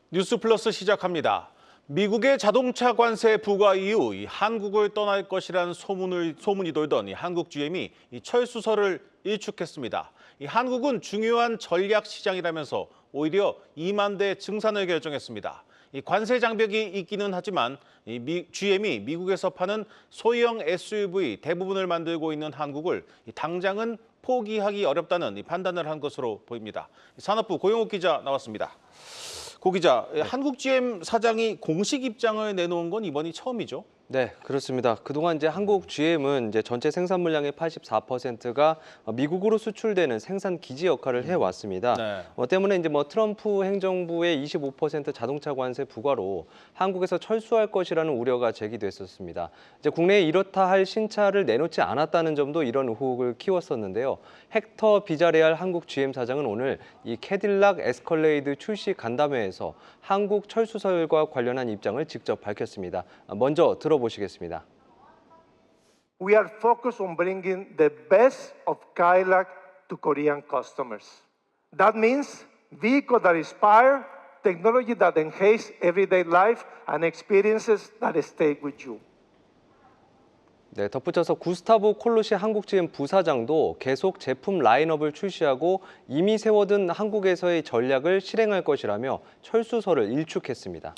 뉴스 플러스 시작합니다. 미국의 자동차 관세 부과 이후 한국을 떠날 것이라는 소문이 돌던 한국 GM이 철수설을 일축했습니다. 한국은 중요한 전략 시장이라면서 오히려 2만 대 증산을 결정했습니다. 관세 장벽이 있기는 하지만 GM이 미국에서 파는 소형 SUV 대부분을 만들고 있는 한국을 당장은 포기하기 어렵다는 판단을 한 것으로 보입니다. 산업부 고영욱 기자 나왔습니다. 고 기자, 한국 GM 사장이 공식 입장을 내놓은 건 이번이 처음이죠? 네, 그렇습니다. 그동안 이제 한국 GM은 이제 전체 생산 물량의 84%가 미국으로 수출되는 생산 기지 역할을 해왔습니다. 네. 때문에 이제 트럼프 행정부의 25% 자동차 관세 부과로 한국에서 철수할 것이라는 우려가 제기됐었습니다. 이제 국내에 이렇다 할 신차를 내놓지 않았다는 점도 이런 의혹을 키웠었는데요. 헥터 비자레알 한국 GM 사장은 오늘 이 캐딜락 에스컬레이드 출시 간담회에서 한국 철수설과 관련한 입장을 직접 밝혔습니다. 먼저 들어보시겠습니다. We are focused on bringing the best of Cadillac to Korean customers. That means vehicles that inspire, technology that enhance everyday life, and experiences that stay with you. 네, 덧붙여서 구스타브 콜루시 한국 GM 부사장도 계속 제품 라인업을 출시하고 이미 세워둔 한국에서의 전략을 실행할 것이라며 철수설을 일축했습니다.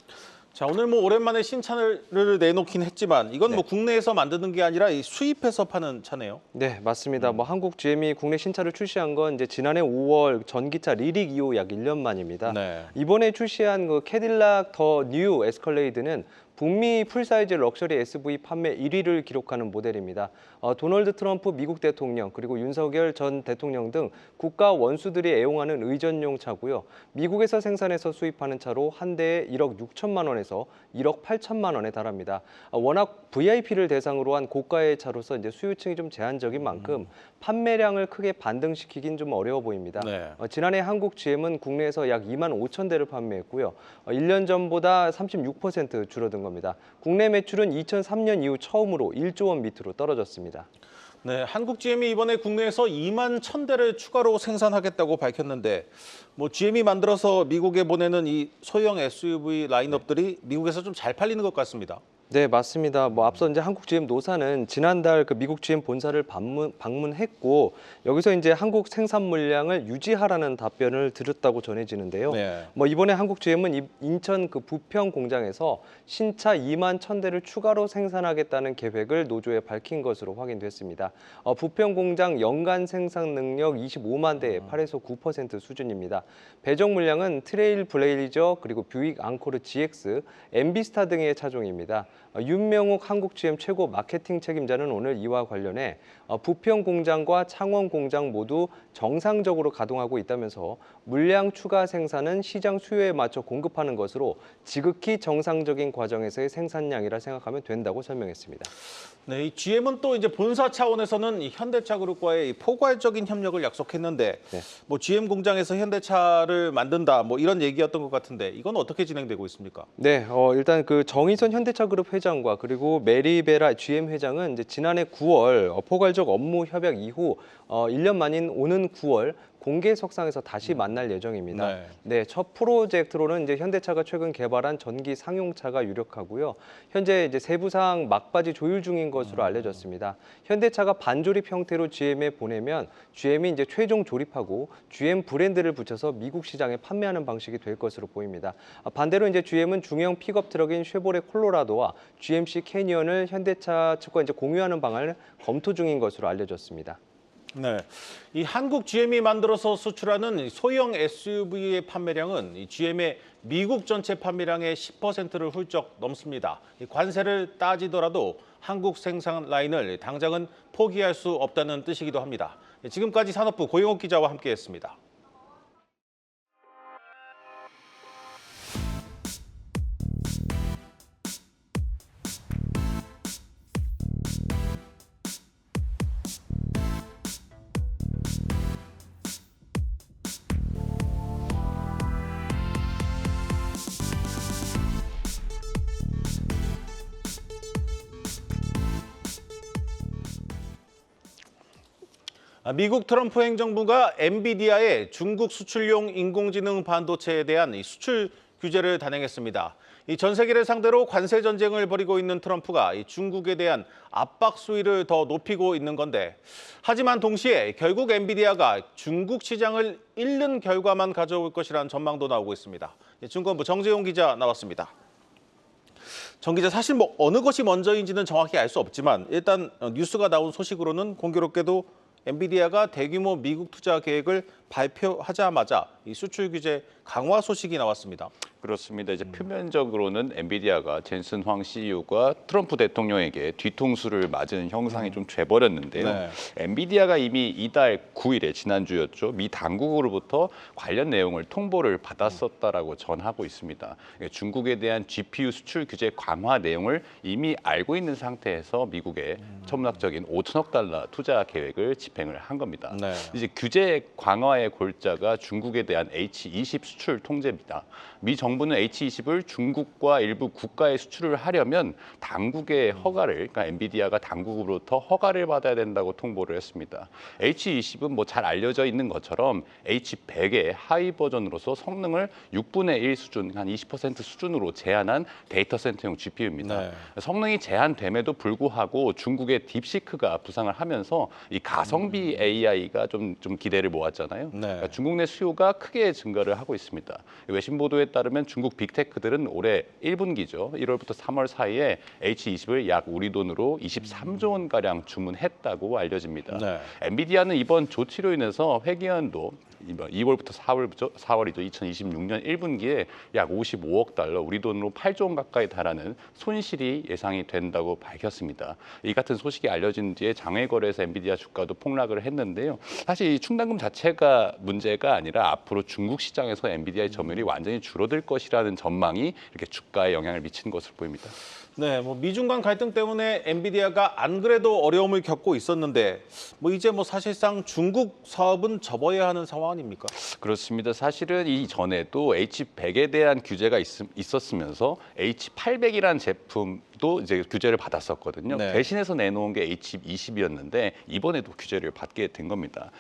자, 오늘 오랜만에 신차를 내놓긴 했지만 이건 국내에서 만드는 게 아니라 수입해서 파는 차네요. 네, 맞습니다. 한국 GM이 국내 신차를 출시한 건 이제 지난해 5월 전기차 리릭 이후 약 1년 만입니다. 네. 이번에 출시한 그 캐딜락 더 뉴 에스컬레이드는 북미 풀사이즈 럭셔리 SUV 판매 1위를 기록하는 모델입니다. 도널드 트럼프 미국 대통령 그리고 윤석열 전 대통령 등 국가 원수들이 애용하는 의전용 차고요. 미국에서 생산해서 수입하는 차로 한 대에 1억 6천만 원에서 1억 8천만 원에 달합니다. 워낙 VIP를 대상으로 한 고가의 차로서 이제 수요층이 좀 제한적인 만큼 판매량을 크게 반등시키긴 좀 어려워 보입니다. 네. 지난해 한국 GM은 국내에서 약 2만 5천 대를 판매했고요. 1년 전보다 36% 줄어든 겁니다. 국내 매출은 2003년 이후 처음으로 1조 원 밑으로 떨어졌습니다. 네, 한국 GM이 이번에 국내에서 2만 1,000대를 추가로 생산하겠다고 밝혔는데 GM이 만들어서 미국에 보내는 이 소형 SUV 라인업들이 미국에서 좀 잘 팔리는 것 같습니다. 네, 맞습니다. 앞서 이제 한국 GM 노사는 지난달 그 미국 GM 본사를 방문했고 여기서 이제 한국 생산 물량을 유지하라는 답변을 들었다고 전해지는데요. 네. 이번에 한국 GM은 인천 그 부평 공장에서 신차 2만 1,000대를 추가로 생산하겠다는 계획을 노조에 밝힌 것으로 확인됐습니다. 부평 공장 연간 생산 능력 25만 대의 8에서 9% 수준입니다. 배정 물량은 트레일 블레이저 그리고 뷰익 앙코르 GX, 엠비스타 등의 차종입니다. 윤명욱 한국 GM 최고 마케팅 책임자는 오늘 이와 관련해 부평 공장과 창원 공장 모두 정상적으로 가동하고 있다면서 물량 추가 생산은 시장 수요에 맞춰 공급하는 것으로 지극히 정상적인 과정에서의 생산량이라 생각하면 된다고 설명했습니다. 네, 이 GM은 또 이제 본사 차원에서는 이 현대차 그룹과의 포괄적인 협력을 약속했는데 GM 공장에서 현대차를 만든다 이런 얘기였던 것 같은데 이건 어떻게 진행되고 있습니까? 네, 일단 그 정의선 현대차 그룹 회장과 그리고 메리베라 GM 회장은 이제 지난해 9월 포괄적 업무 협약 이후 1년 만인 오는 9월 공개석상에서 다시 만날 예정입니다. 네, 첫 프로젝트로는 이제 현대차가 최근 개발한 전기 상용차가 유력하고요. 현재 이제 세부 사항 막바지 조율 중인 것으로 알려졌습니다. 현대차가 반조립 형태로 GM에 보내면 GM이 이제 최종 조립하고 GM 브랜드를 붙여서 미국 시장에 판매하는 방식이 될 것으로 보입니다. 반대로 이제 GM은 중형 픽업 트럭인 쉐보레 콜로라도와 GMC 캐니언을 현대차 측과 이제 공유하는 방안을 검토 중인 것으로 알려졌습니다. 네, 이 한국 GM이 만들어서 수출하는 소형 SUV의 판매량은 이 GM의 미국 전체 판매량의 10%를 훌쩍 넘습니다. 이 관세를 따지더라도 한국 생산 라인을 당장은 포기할 수 없다는 뜻이기도 합니다. 지금까지 산업부 고영욱 기자와 함께했습니다. 미국 트럼프 행정부가 엔비디아의 중국 수출용 인공지능 반도체에 대한 수출 규제를 단행했습니다. 이 전 세계를 상대로 관세 전쟁을 벌이고 있는 트럼프가 이 중국에 대한 압박 수위를 더 높이고 있는 건데, 하지만 동시에 결국 엔비디아가 중국 시장을 잃는 결과만 가져올 것이라는 전망도 나오고 있습니다. 증권부 정재용 기자 나왔습니다. 정 기자, 사실 뭐 어느 것이 먼저인지는 정확히 알 수 없지만 일단 뉴스가 나온 소식으로는 공교롭게도 엔비디아가 대규모 미국 투자 계획을 발표하자마자 이 수출 규제 강화 소식이 나왔습니다. 그렇습니다. 이제 표면적으로는 엔비디아가 젠슨 황 CEO가 트럼프 대통령에게 뒤통수를 맞은 형상이 좀 돼버렸는데요. 네. 엔비디아가 이미 이달 9일에 지난주였죠. 미 당국으로부터 관련 내용을 통보를 받았었다라고 전하고 있습니다. 중국에 대한 GPU 수출 규제 강화 내용을 이미 알고 있는 상태에서 미국에 천문학적인 5천억 달러 투자 계획을 집행을 한 겁니다. 네. 이제 규제 강화의 골자가 중국에 대한 H20 수출 통제입니다. 미 정부는 H20을 중국과 일부 국가에 수출을 하려면 당국의 허가를, 그러니까 엔비디아가 당국으로부터 허가를 받아야 된다고 통보를 했습니다. H20은 뭐 잘 알려져 있는 것처럼 H100의 하위 버전으로서 성능을 6분의 1 수준, 한 20% 수준으로 제한한 데이터 센터용 GPU입니다. 네. 성능이 제한됨에도 불구하고 중국의 딥시크가 부상을 하면서 이 가성비 AI가 좀 기대를 모았잖아요. 네. 그러니까 중국 내 수요가 크게 증가를 하고 있습니다. 외신 보도에 따르면 중국 빅테크들은 올해 1분기죠. 1월부터 3월 사이에 H20을 약 우리 돈으로 23조 원가량 주문했다고 알려집니다. 네. 엔비디아는 이번 조치로 인해서 회계연도 2월부터 4월이죠. 2026년 1분기에 약 55억 달러, 우리 돈으로 8조 원 가까이 달하는 손실이 예상이 된다고 밝혔습니다. 이 같은 소식이 알려진 뒤에 장외 거래에서 엔비디아 주가도 폭락을 했는데요. 사실 이 충당금 자체가 문제가 아니라 앞으로 중국 시장에서 엔비디아의 점유율이 완전히 줄어들 것이라는 전망이 이렇게 주가에 영향을 미치는 것으로 보입니다. 네, 뭐 미중 간 갈등 때문에 엔비디아가 안 그래도 어려움을 겪고 있었는데 뭐 이제 뭐 사실상 중국 사업은 접어야 하는 상황 아닙니까? 그렇습니다. 사실은 이전에도 H100에 대한 규제가 있었으면서 H800이라는 제품도 이제 규제를 받았었거든요. 네. 대신해서 내놓은 게 H20이었는데 이번에도 규제를 받게 된 겁니다.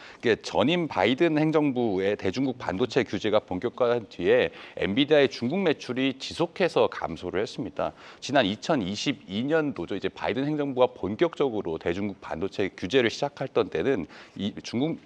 전임 바이든 행정부의 대중국 반도체 규제가 본격화한 뒤에 엔비디아의 중국 매출이 지속해서 감소를 했습니다. 지난 2022년도죠. 이제 바이든 행정부가 본격적으로 대중국 반도체 규제를 시작했던 때는 이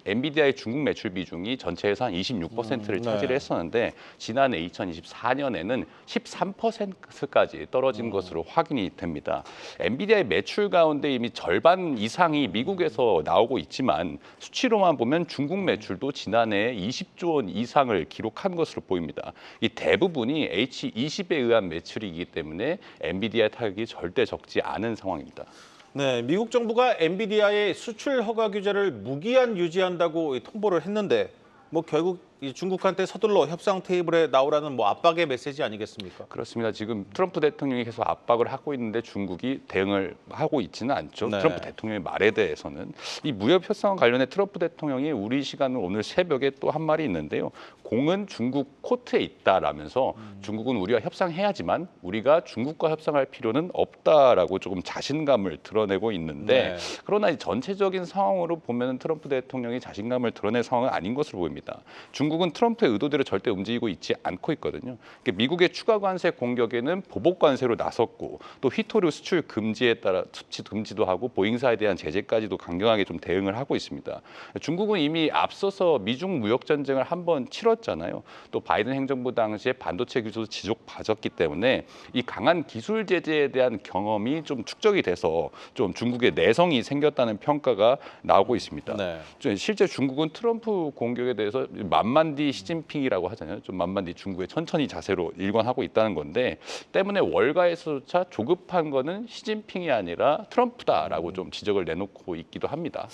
엔비디아의 중국 매출 비중이 전체에서 한 26%를 차지를 했었는데 지난해 2024년에는 13%까지 떨어진 것으로 확인이 됩니다. 엔비디아의 매출 가운데 이미 절반 이상이 미국에서 나오고 있지만 수치로만 보면 중국 매출도 지난해 20조 원 이상을 기록한 것으로 보입니다. 이 대부분이 H20에 의한 매출이기 때문에 엔비디아의 타격이 절대 적지 않은 상황입니다. 네, 미국 정부가 엔비디아의 수출 허가 규제를 무기한 유지한다고 통보를 했는데 뭐 결국 이 중국한테 서둘러 협상 테이블에 나오라는 뭐 압박의 메시지 아니겠습니까? 그렇습니다. 지금 트럼프 대통령이 계속 압박을 하고 있는데 중국이 대응을 하고 있지는 않죠. 네. 트럼프 대통령의 말에 대해서는 이 무역 협상과 관련해 트럼프 대통령이 우리 시간으로 오늘 새벽에 또 한 말이 있는데요. 공은 중국 코트에 있다라면서 중국은 우리와 협상해야지만 우리가 중국과 협상할 필요는 없다라고 조금 자신감을 드러내고 있는데 네. 그러나 이 전체적인 상황으로 보면 트럼프 대통령이 자신감을 드러낼 상황은 아닌 것으로 보입니다. 중국은 트럼프의 의도대로 절대 움직이고 있지 않고 있거든요. 미국의 추가 관세 공격에는 보복 관세로 나섰고 또 휘토류 수출 금지에 따라 수출 금지도 하고 보잉사에 대한 제재까지도 강경하게 좀 대응을 하고 있습니다. 중국은 이미 앞서서 미중 무역 전쟁을 한번 치렀잖아요. 또 바이든 행정부 당시에 반도체 규제도 지속 받았기 때문에 이 강한 기술 제재에 대한 경험이 좀 축적이 돼서 좀 중국의 내성이 생겼다는 평가가 나오고 있습니다. 네. 실제 중국은 트럼프 공격에 대해서 만만디 시진핑이라고 하잖아요. 좀 만만디 중국의 천천히 자세로 일관하고 있다는 건데 때문에 월가에서조차 조급한 거는 시진핑이 아니라 트럼프다라고 좀 지적을 내놓고 있기도 합니다.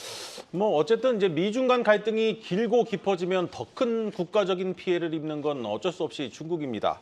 뭐 어쨌든 이제 미중 간 갈등이 길고 깊어지면 더 큰 국가적인 피해를 입는 건 어쩔 수 없이 중국입니다.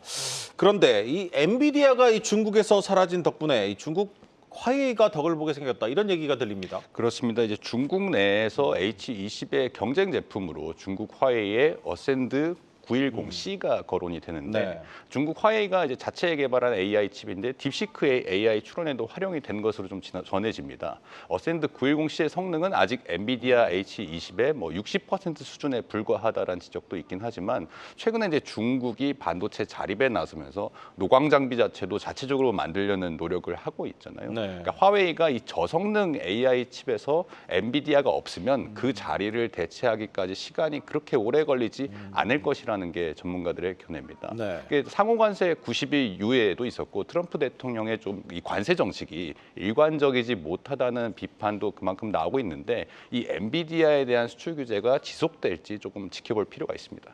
그런데 이 엔비디아가 이 중국에서 사라진 덕분에 이 중국 화웨이가 덕을 보게 생겼다 이런 얘기가 들립니다. 그렇습니다. 이제 중국 내에서 H20의 경쟁 제품으로 중국 화웨이의 어센드 910C가 거론이 되는데 네. 중국 화웨이가 이제 자체 개발한 AI 칩인데 딥시크의 AI 추론에도 활용이 된 것으로 좀 전해집니다. 어센드 910C의 성능은 아직 엔비디아 H20의 뭐 60% 수준에 불과하다라는 지적도 있긴 하지만 최근에 이제 중국이 반도체 자립에 나서면서 노광 장비 자체도 자체적으로 만들려는 노력을 하고 있잖아요. 네. 그러니까 화웨이가 이 저성능 AI 칩에서 엔비디아가 없으면 그 자리를 대체하기까지 시간이 그렇게 오래 걸리지 않을 것이라는 게 전문가들의 견해입니다. 네. 이게 상호관세 90일 유예도 있었고 트럼프 대통령의 좀 이 관세 정책이 일관적이지 못하다는 비판도 그만큼 나오고 있는데 이 엔비디아에 대한 수출 규제가 지속될지 조금 지켜볼 필요가 있습니다.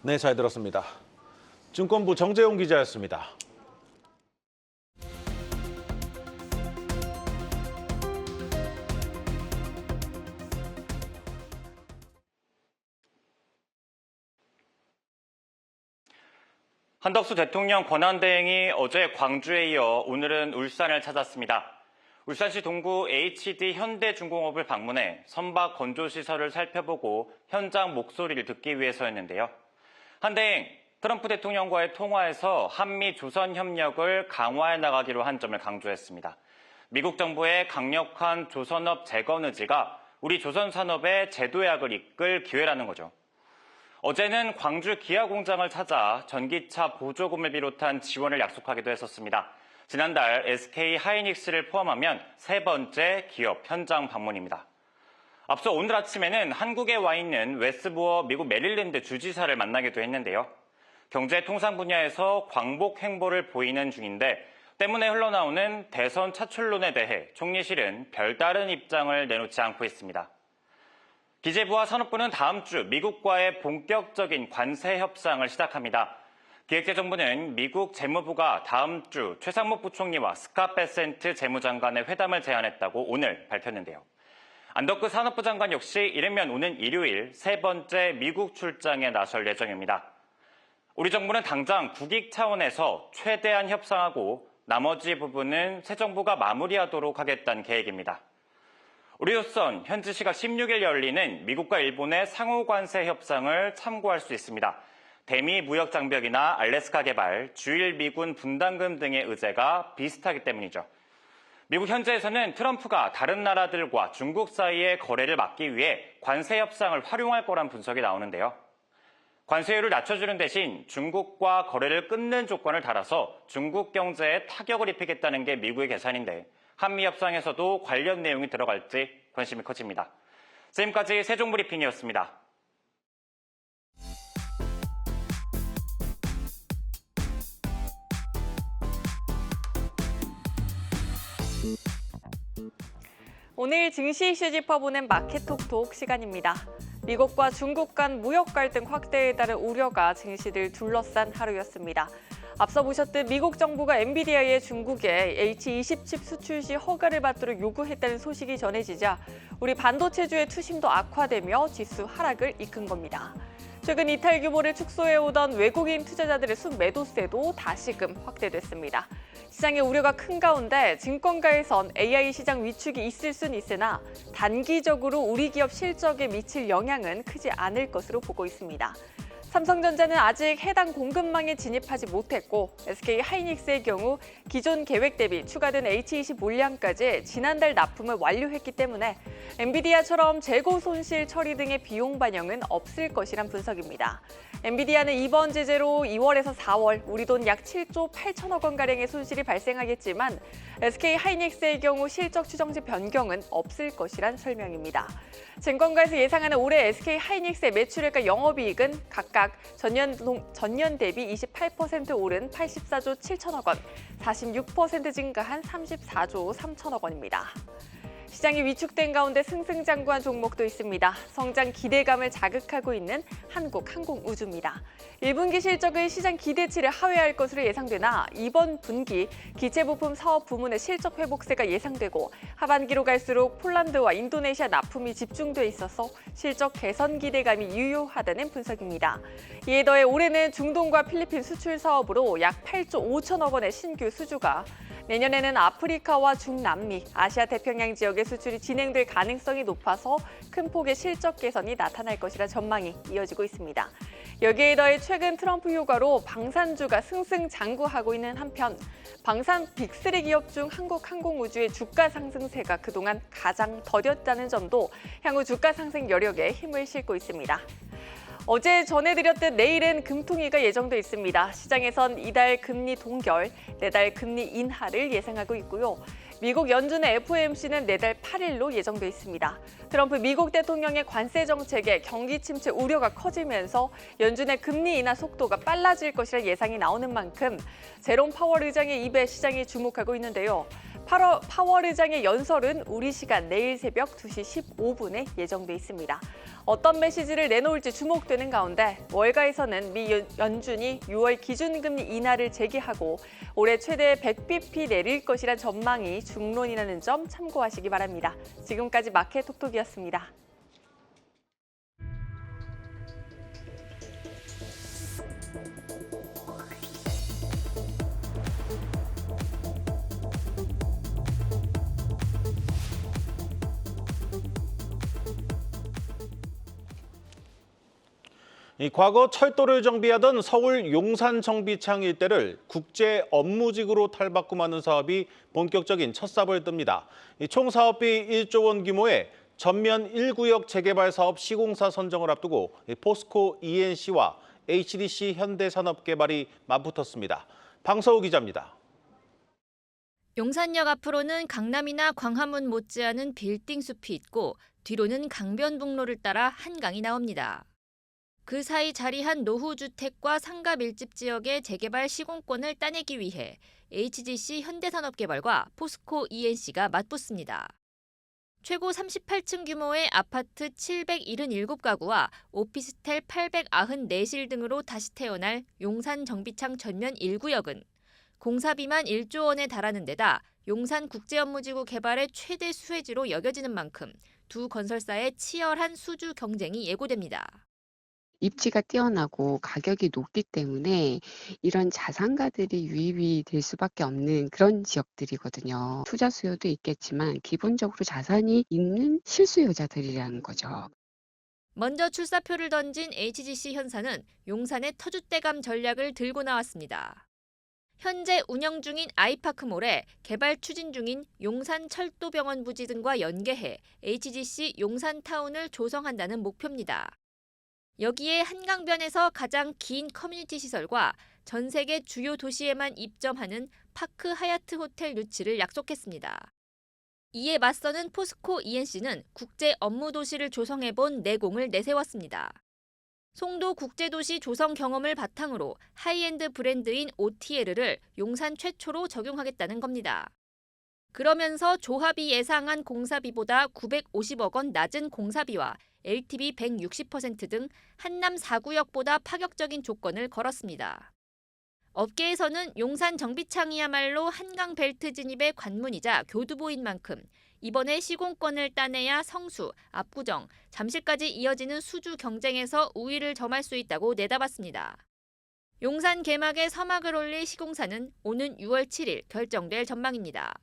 네, 잘 들었습니다. 증권부 정재용 기자였습니다. 한덕수 대통령 권한대행이 어제 광주에 이어 오늘은 울산을 찾았습니다. 울산시 동구 HD 현대중공업을 방문해 선박 건조시설을 살펴보고 현장 목소리를 듣기 위해서였는데요. 한 대행, 트럼프 대통령과의 통화에서 한미 조선 협력을 강화해 나가기로 한 점을 강조했습니다. 미국 정부의 강력한 조선업 재건 의지가 우리 조선 산업의 재도약을 이끌 기회라는 거죠. 어제는 광주 기아 공장을 찾아 전기차 보조금을 비롯한 지원을 약속하기도 했었습니다. 지난달 SK 하이닉스를 포함하면 세 번째 기업 현장 방문입니다. 앞서 오늘 아침에는 한국에 와 있는 웨스부어 미국 메릴랜드 주지사를 만나기도 했는데요. 경제 통상 분야에서 광복 행보를 보이는 중인데 때문에 흘러나오는 대선 차출론에 대해 총리실은 별다른 입장을 내놓지 않고 있습니다. 기재부와 산업부는 다음 주 미국과의 본격적인 관세 협상을 시작합니다. 기획재정부는 미국 재무부가 다음 주 최상목 부총리와 스캇 베센트 재무장관의 회담을 제안했다고 오늘 밝혔는데요. 안덕구 산업부 장관 역시 이르면 오는 일요일 세 번째 미국 출장에 나설 예정입니다. 우리 정부는 당장 국익 차원에서 최대한 협상하고 나머지 부분은 새 정부가 마무리하도록 하겠다는 계획입니다. 우리로선 현지 시각 16일 열리는 미국과 일본의 상호관세 협상을 참고할 수 있습니다. 대미 무역장벽이나 알래스카 개발, 주일 미군 분담금 등의 의제가 비슷하기 때문이죠. 미국 현지에서는 트럼프가 다른 나라들과 중국 사이의 거래를 막기 위해 관세 협상을 활용할 거란 분석이 나오는데요. 관세율을 낮춰주는 대신 중국과 거래를 끊는 조건을 달아서 중국 경제에 타격을 입히겠다는 게 미국의 계산인데 한미 협상에서도 관련 내용이 들어갈지 관심이 커집니다. 지금까지 세종브리핑이었습니다. 오늘 증시 이슈 짚어보는 마켓톡톡 시간입니다. 미국과 중국 간 무역 갈등 확대에 따른 우려가 증시를 둘러싼 하루였습니다. 앞서 보셨듯 미국 정부가 엔비디아의 중국에 H20 칩 수출 시 허가를 받도록 요구했다는 소식이 전해지자 우리 반도체주의 투심도 악화되며 지수 하락을 이끈 겁니다. 최근 이탈 규모를 축소해오던 외국인 투자자들의 순매도세도 다시금 확대됐습니다. 시장의 우려가 큰 가운데 증권가에선 AI 시장 위축이 있을 순 있으나 단기적으로 우리 기업 실적에 미칠 영향은 크지 않을 것으로 보고 있습니다. 삼성전자는 아직 해당 공급망에 진입하지 못했고 SK 하이닉스의 경우 기존 계획 대비 추가된 H20 물량까지 지난달 납품을 완료했기 때문에 엔비디아처럼 재고 손실 처리 등의 비용 반영은 없을 것이란 분석입니다. 엔비디아는 이번 제재로 2월에서 4월 우리 돈 약 7조 8천억 원가량의 손실이 발생하겠지만 SK 하이닉스의 경우 실적 추정치 변경은 없을 것이란 설명입니다. 증권가에서 예상하는 올해 SK 하이닉스의 매출액과 영업이익은 각각 전년 대비 28% 오른 84조 7천억 원, 46% 증가한 34조 3천억 원입니다. 시장이 위축된 가운데 승승장구한 종목도 있습니다. 성장 기대감을 자극하고 있는 한국항공우주입니다. 1분기 실적은 시장 기대치를 하회할 것으로 예상되나 이번 분기 기체부품 사업 부문의 실적 회복세가 예상되고 하반기로 갈수록 폴란드와 인도네시아 납품이 집중돼 있어서 실적 개선 기대감이 유효하다는 분석입니다. 이에 더해 올해는 중동과 필리핀 수출 사업으로 약 8조 5천억 원의 신규 수주가 내년에는 아프리카와 중남미, 아시아 태평양 지역의 수출이 진행될 가능성이 높아서 큰 폭의 실적 개선이 나타날 것이라 전망이 이어지고 있습니다. 여기에 더해 최근 트럼프 휴가로 방산주가 승승장구하고 있는 한편 방산 빅3 기업 중 한국항공우주의 주가 상승세가 그동안 가장 더뎠다는 점도 향후 주가 상승 여력에 힘을 싣고 있습니다. 어제 전해드렸듯 내일은 금통위가 예정돼 있습니다. 시장에선 이달 금리 동결, 내달 금리 인하를 예상하고 있고요. 미국 연준의 FOMC는 내달 8일로 예정돼 있습니다. 트럼프 미국 대통령의 관세 정책에 경기 침체 우려가 커지면서 연준의 금리 인하 속도가 빨라질 것이라 예상이 나오는 만큼 제롬 파월 의장의 입에 시장이 주목하고 있는데요. 파월 의장의 연설은 우리 시간 내일 새벽 2시 15분에 예정돼 있습니다. 어떤 메시지를 내놓을지 주목되는 가운데 월가에서는 미 연준이 6월 기준금리 인하를 재개하고 올해 최대 100bp 내릴 것이란 전망이 중론이라는 점 참고하시기 바랍니다. 지금까지 마켓 톡톡이었습니다. 과거 철도를 정비하던 서울 용산 정비창 일대를 국제 업무직으로 탈바꿈하는 사업이 본격적인 첫 삽을 뜹니다. 총 사업비 1조 원 규모의 전면 1구역 재개발 사업 시공사 선정을 앞두고 포스코 ENC와 HDC 현대산업개발이 맞붙었습니다. 방서우 기자입니다. 용산역 앞으로는 강남이나 광화문 못지않은 빌딩 숲이 있고 뒤로는 강변북로를 따라 한강이 나옵니다. 그 사이 자리한 노후주택과 상가 밀집 지역의 재개발 시공권을 따내기 위해 HDC 현대산업개발과 포스코 ENC가 맞붙습니다. 최고 38층 규모의 아파트 777가구와 오피스텔 894실 등으로 다시 태어날 용산 정비창 전면 1구역은 공사비만 1조 원에 달하는 데다 용산국제업무지구 개발의 최대 수혜지로 여겨지는 만큼 두 건설사의 치열한 수주 경쟁이 예고됩니다. 입지가 뛰어나고 가격이 높기 때문에 이런 자산가들이 유입이 될 수밖에 없는 그런 지역들이거든요. 투자 수요도 있겠지만 기본적으로 자산이 있는 실수요자들이라는 거죠. 먼저 출사표를 던진 HGC 현사는 용산의 터줏대감 전략을 들고 나왔습니다. 현재 운영 중인 아이파크몰에 개발 추진 중인 용산철도병원 부지 등과 연계해 HGC 용산타운을 조성한다는 목표입니다. 여기에 한강변에서 가장 긴 커뮤니티 시설과 전 세계 주요 도시에만 입점하는 파크 하얏트 호텔 유치를 약속했습니다. 이에 맞서는 포스코 ENC는 국제 업무 도시를 조성해본 내공을 내세웠습니다. 송도 국제도시 조성 경험을 바탕으로 하이엔드 브랜드인 OTL을 용산 최초로 적용하겠다는 겁니다. 그러면서 조합이 예상한 공사비보다 950억 원 낮은 공사비와 LTV 160% 등 한남 4구역보다 파격적인 조건을 걸었습니다. 업계에서는 용산 정비창이야말로 한강 벨트 진입의 관문이자 교두보인 만큼 이번에 시공권을 따내야 성수, 압구정, 잠실까지 이어지는 수주 경쟁에서 우위를 점할 수 있다고 내다봤습니다. 용산 개막에 서막을 올릴 시공사는 오는 6월 7일 결정될 전망입니다.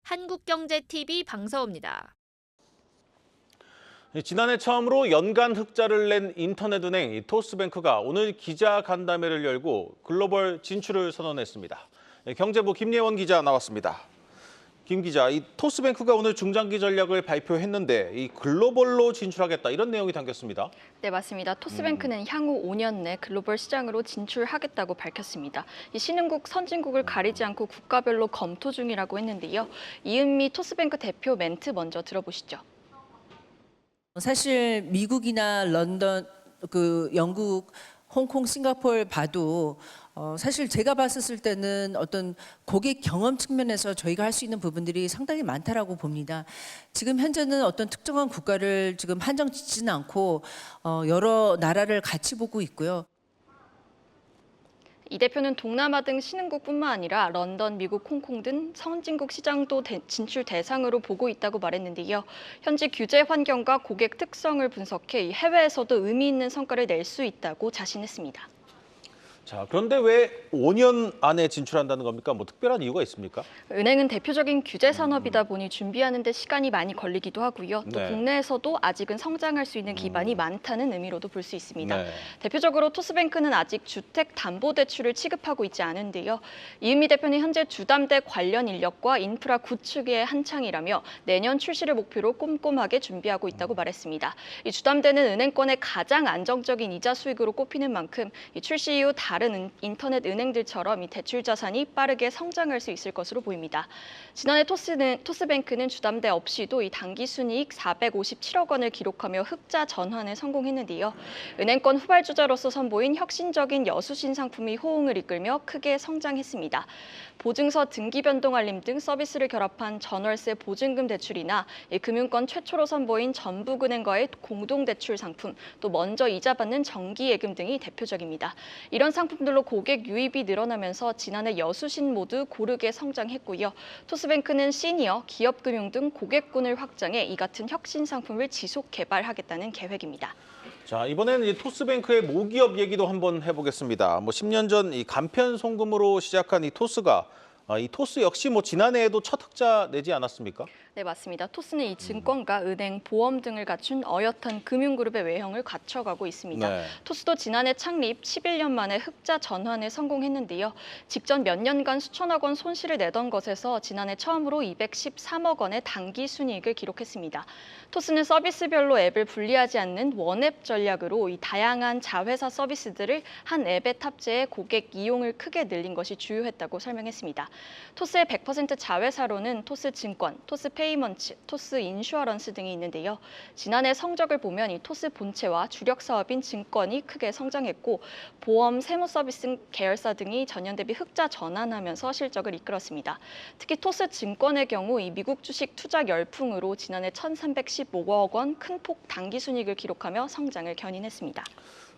한국경제TV 방서우입니다. 지난해 처음으로 연간 흑자를 낸 인터넷은행 토스뱅크가 오늘 기자간담회를 열고 글로벌 진출을 선언했습니다. 경제부 김예원 기자 나왔습니다. 김 기자, 이 토스뱅크가 오늘 중장기 전략을 발표했는데 이 글로벌로 진출하겠다 이런 내용이 담겼습니다. 네, 맞습니다. 토스뱅크는 향후 5년 내 글로벌 시장으로 진출하겠다고 밝혔습니다. 이 신흥국, 선진국을 가리지 않고 국가별로 검토 중이라고 했는데요. 이은미 토스뱅크 대표 멘트 먼저 들어보시죠. 사실 미국이나 런던, 영국, 홍콩, 싱가포르 봐도 사실 제가 봤을 때는 어떤 고객 경험 측면에서 저희가 할 수 있는 부분들이 상당히 많다라고 봅니다. 지금 현재는 어떤 특정한 국가를 지금 한정 짓지는 않고 여러 나라를 같이 보고 있고요. 이 대표는 동남아 등 신흥국뿐만 아니라 런던, 미국, 홍콩 등 선진국 시장도 진출 대상으로 보고 있다고 말했는데요. 현재 규제 환경과 고객 특성을 분석해 해외에서도 의미 있는 성과를 낼 수 있다고 자신했습니다. 자, 그런데 왜 5년 안에 진출한다는 겁니까? 뭐 특별한 이유가 있습니까? 은행은 대표적인 규제 산업이다 보니 준비하는 데 시간이 많이 걸리기도 하고요. 또 네. 국내에서도 아직은 성장할 수 있는 기반이 많다는 의미로도 볼 수 있습니다. 네. 대표적으로 토스뱅크는 아직 주택담보대출을 취급하고 있지 않은데요. 이은미 대표는 현재 주담대 관련 인력과 인프라 구축에 한창이라며 내년 출시를 목표로 꼼꼼하게 준비하고 있다고 말했습니다. 이 주담대는 은행권의 가장 안정적인 이자 수익으로 꼽히는 만큼 이 출시 이후 다른 인터넷 은행들처럼 이 대출 자산이 빠르게 성장할 수 있을 것으로 보입니다. 지난해 토스뱅크는 주담대 없이도 이 당기 순이익 457억 원을 기록하며 흑자 전환에 성공했는데요. 은행권 후발주자로서 선보인 혁신적인 여수신 상품이 호응을 이끌며 크게 성장했습니다. 보증서 등기 변동 알림 등 서비스를 결합한 전월세 보증금 대출이나 금융권 최초로 선보인 전북은행과의 공동대출 상품, 또 먼저 이자 받는 정기예금 등이 대표적입니다. 이런 상품들로 고객 유입이 늘어나면서 지난해 여수신 모두 고르게 성장했고요. 토스뱅크는 시니어, 기업금융 등 고객군을 확장해 이 같은 혁신 상품을 지속 개발하겠다는 계획입니다. 자, 이번에는 이 토스뱅크의 모기업 얘기도 한번 해보겠습니다. 뭐 10년 전 이 간편 송금으로 시작한 이 토스가 이 토스 역시 뭐 지난해에도 첫 흑자 내지 않았습니까? 네, 맞습니다. 토스는 이 증권가, 은행, 보험 등을 갖춘 어엿한 금융그룹의 외형을 갖춰가고 있습니다. 네. 토스도 지난해 창립 11년 만에 흑자 전환에 성공했는데요. 직전 몇 년간 수천억 원 손실을 내던 것에서 지난해 처음으로 213억 원의 당기 순이익을 기록했습니다. 토스는 서비스별로 앱을 분리하지 않는 원앱 전략으로 이 다양한 자회사 서비스들을 한 앱에 탑재해 고객 이용을 크게 늘린 것이 주요했다고 설명했습니다. 토스의 100% 자회사로는 토스증권, 토스페이먼츠, 토스인슈어런스 등이 있는데요. 지난해 성적을 보면 이 토스 본체와 주력 사업인 증권이 크게 성장했고 보험, 세무 서비스 계열사 등이 전년 대비 흑자 전환하면서 실적을 이끌었습니다. 특히 토스증권의 경우 이 미국 주식 투자 열풍으로 지난해 1,315억 원 큰 폭 당기 순이익을 기록하며 성장을 견인했습니다.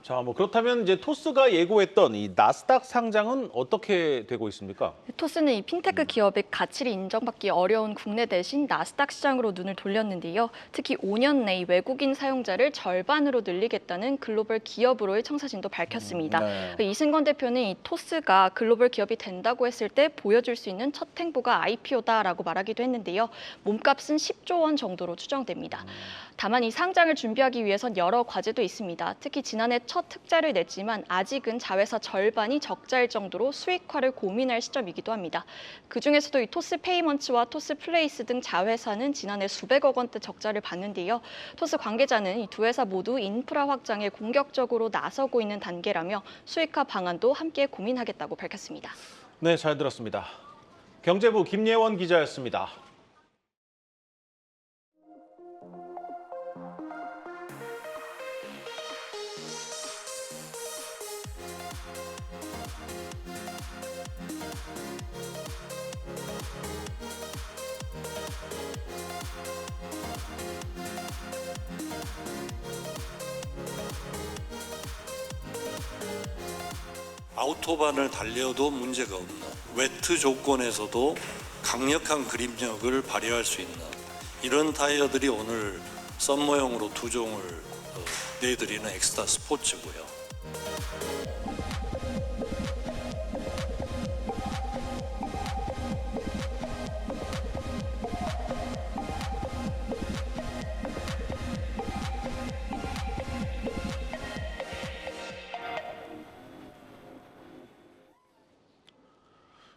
자, 뭐 그렇다면 이제 토스가 예고했던 이 나스닥 상장은 어떻게 되고 있습니까? 토스는 이 핀테크 기업의 가치를 인정받기 어려운 국내 대신 나스닥 시장으로 눈을 돌렸는데요. 특히 5년 내 외국인 사용자를 절반으로 늘리겠다는 글로벌 기업으로의 청사진도 밝혔습니다. 네. 이승건 대표는 이 토스가 글로벌 기업이 된다고 했을 때 보여줄 수 있는 첫 행보가 IPO다라고 말하기도 했는데요. 몸값은 10조 원 정도로 추정됩니다. 다만 이 상장을 준비하기 위해선 여러 과제도 있습니다. 특히 지난해 첫 흑자를 냈지만 아직은 자회사 절반이 적자일 정도로 수익화를 고민할 시점이기도 합니다. 그중에서도 이 토스페이먼츠와 토스플레이스 등 자회사는 지난해 수백억 원대 적자를 봤는데요. 토스 관계자는 이 두 회사 모두 인프라 확장에 공격적으로 나서고 있는 단계라며 수익화 방안도 함께 고민하겠다고 밝혔습니다. 네, 잘 들었습니다. 경제부 김예원 기자였습니다. 아우토반을 달려도 문제가 없는 웨트 조건에서도 강력한 그립력을 발휘할 수 있는 이런 타이어들이 오늘 썸머형으로 두 종을 내드리는 엑스타 스포츠고요.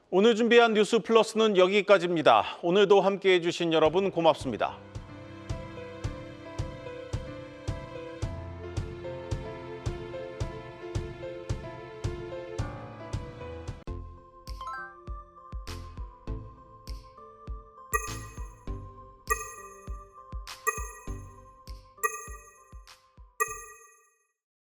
오늘 준비한 뉴스 플러스는 여기까지입니다. 오늘도 함께해 주신 여러분 고맙습니다.